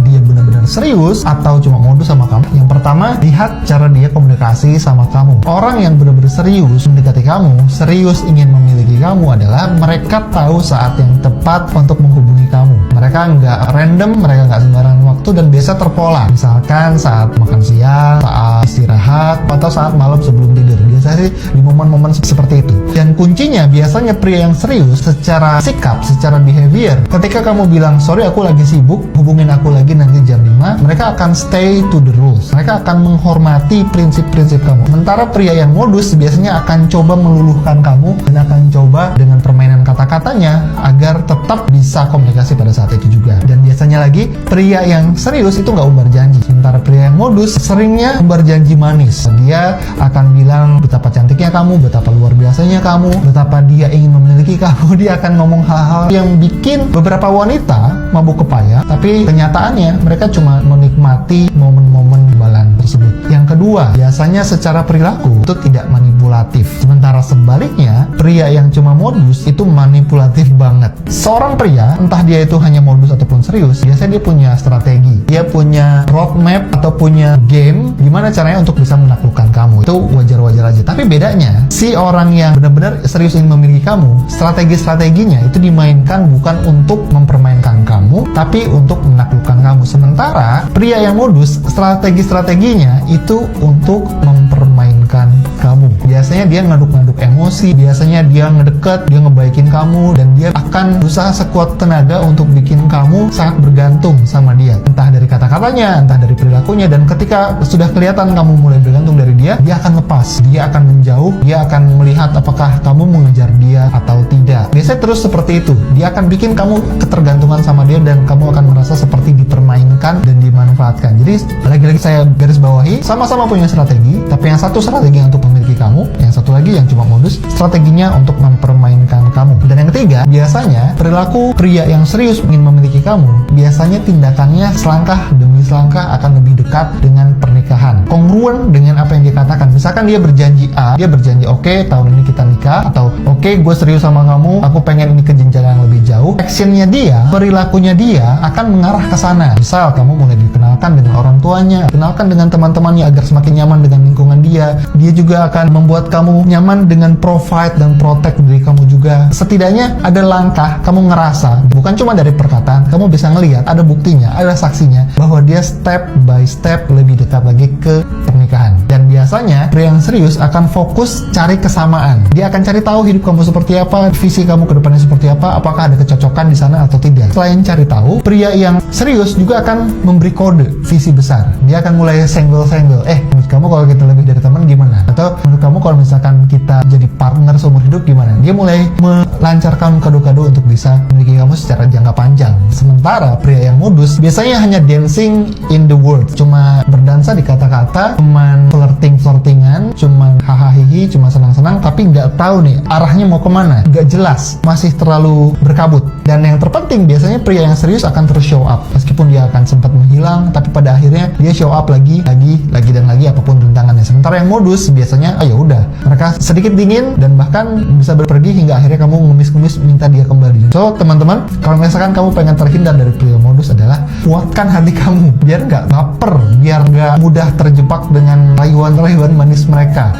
dia benar-benar serius atau cuma modus sama kamu? Yang pertama, lihat cara dia komunikasi sama kamu. Orang yang benar-benar serius mendekati kamu, serius ingin memiliki kamu adalah mereka tahu saat yang tepat untuk menghubungi kamu. Mereka nggak random, mereka nggak sembarangan waktu, dan biasa terpola. Misalkan saat makan siang, saat istirahat, atau saat malam sebelum tidur. Biasanya sih di momen-momen seperti itu. Dan kuncinya biasanya pria yang serius secara sikap, secara behavior, ketika kamu bilang, sorry aku lagi sibuk, hubungin aku lagi nanti jam 5, mereka akan stay to the rules. Mereka akan menghormati prinsip-prinsip kamu. Sementara pria yang modus biasanya akan coba meluluhkan kamu dan akan coba dengan permainan kata-katanya agar tetap bisa komunikasi pada saat itu juga. Dan biasanya lagi, pria yang serius itu nggak umbar janji. Sementara pria yang modus seringnya umbar janji manis. Dia akan bilang betapa cantiknya kamu, betapa luar biasanya kamu, betapa dia ingin memiliki kamu. Dia akan ngomong hal-hal yang bikin beberapa wanita mabuk kepala, tapi kenyataannya mereka cuma menikmati momen-momen imbalan tersebut. Yang kedua, biasanya secara perilaku itu tidak manipulatif. Sementara sebaliknya, pria yang cuma modus itu manipulatif banget. Seorang pria, entah dia itu hanya modus ataupun serius, biasanya dia punya strategi, dia punya roadmap atau punya game gimana caranya untuk bisa menaklukkan kamu. Itu wajar-wajar aja. Tapi bedanya, si orang yang benar-benar serius ingin memiliki kamu, strategi-strateginya itu dimainkan bukan untuk mempermainkan kamu, tapi untuk menaklukkan kamu. Sementara pria yang modus, strategi-strateginya itu untuk mempermainkan kamu. Biasanya dia ngaduk-ngaduk emosi, biasanya dia ngedeket, dia ngebaikin kamu, dan dia akan berusaha sekuat tenaga untuk bikin kamu sangat bergantung sama dia. Entah dari kata-katanya, entah dari perilakunya, dan ketika sudah kelihatan kamu mulai bergantung dari dia akan lepas, dia akan menjauh, dia akan melihat apakah kamu mengejar dia atau tidak. Biasanya terus seperti itu, dia akan bikin kamu ketergantungan sama dia dan kamu akan merasa seperti dipermainkan dan dimanfaatkan. Jadi lagi-lagi saya garis bawahi, sama-sama punya strategi, tapi yang satu strategi untuk memiliki kamu, yang satu lagi yang cuma modus, strateginya untuk mempermainkan kamu. Dan yang ketiga, biasanya perilaku pria yang serius ingin memiliki kamu, biasanya tindakannya selangkah demi selangkah akan lebih dekat dengan pernikahan, kongruen dengan apa yang dia katakan. Misalkan dia berjanji A, dia berjanji oke, tahun ini kita nikah, atau oke, gue serius sama kamu, aku pengen ini ke jenjang yang lebih jauh. Actionnya dia, perilakunya dia akan mengarah ke sana. Misal kamu mulai dikenalkan dengan orang tuanya, kenalkan dengan teman-temannya agar semakin nyaman dengan lingkungan dia. Dia juga akan membuat kamu nyaman dengan provide dan protect diri kamu juga. Setidaknya ada langkah kamu ngerasa, bukan cuma dari perkataan, kamu bisa ngelihat ada buktinya, ada saksinya bahwa dia step by step lebih dekat lagi ke pernikahan. Dan biasanya pria yang serius akan fokus cari kesamaan. Dia akan cari tahu hidup kamu seperti apa, visi kamu ke depannya seperti apa, apakah ada kecocokan di sana atau tidak. Selain cari tahu, pria yang serius juga akan memberi kode visi besar. Dia akan mulai senggol-senggol. Menurut kamu kalau kita lebih dari teman gimana? Atau menurut kamu kalau misalkan kita jadi partner seumur hidup gimana? Dia mulai melancarkan kado-kado untuk bisa memiliki kamu secara jangka panjang. Sementara pria yang modus biasanya hanya dancing in the world, cuma berdansa di kata-kata, cuman flirting-flirtingan, cuman hahaha, cuma senang-senang, tapi nggak tahu nih arahnya mau kemana, nggak jelas, masih terlalu berkabut. Dan yang terpenting biasanya pria yang serius akan terus show up, meskipun dia akan sempat menghilang, tapi pada akhirnya dia show up lagi dan lagi apapun rintangannya. Sementara yang modus biasanya ya udah, mereka sedikit dingin dan bahkan bisa pergi hingga akhirnya kamu ngemis-ngemis minta dia kembali. So teman-teman, kalau misalkan kamu pengen terhindar dari pria modus adalah kuatkan hati kamu biar nggak baper, biar nggak mudah terjebak dengan rayuan-rayuan manis mereka.